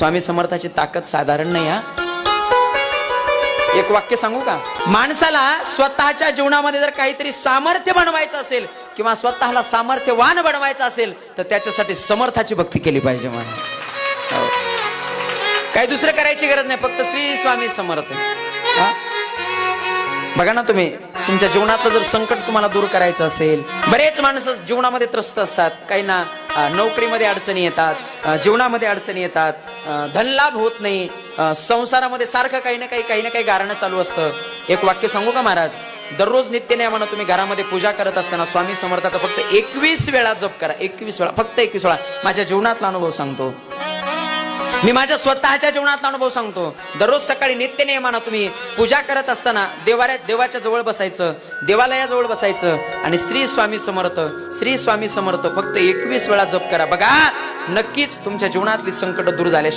स्वामी समर्थाची ताकद साधारण नाही हा. एक वाक्य सांगू का? माणसाला स्वतःच्या जीवनामध्ये जर काहीतरी सामर्थ्य बनवायचं असेल किंवा स्वतःला सामर्थ्यवान बनवायचं असेल तर त्याच्यासाठी समर्थाची भक्ती केली पाहिजे. म्हणा काही दुसरं करायची गरज नाही, फक्त श्री स्वामी समर्थ. बघा ना, तुम्ही तुमच्या जीवनातलं जर संकट तुम्हाला दूर करायचं असेल, बरेच माणसं जीवनामध्ये त्रस्त असतात. काही ना नोकरीमध्ये अडचणी येतात, जीवनामध्ये अडचणी येतात, धनलाभ होत नाही, संसारामध्ये सारखं काही ना काही गारणं चालू असतं. एक वाक्य सांगू का महाराज? दररोज नित्यनेमानं तुम्ही घरामध्ये पूजा करत असताना स्वामी समर्थाचा फक्त 21 वेळा जप करा. 21 वेळा, फक्त 21 वेळा. माझ्या जीवनातला अनुभव सांगतो, मी माझ्या स्वतःच्या जीवनातला अनुभव सांगतो. दररोज सकाळी नित्यनेमानं तुम्ही पूजा करत असताना देवाच्या जवळ बसायचं, देवालयाजवळ बसायचं आणि श्री स्वामी समर्थ, श्री स्वामी समर्थ फक्त 21 वेळा जप करा. बघा, नक्कीच तुमच्या जीवनातली संकट दूर झाल्याशिवाय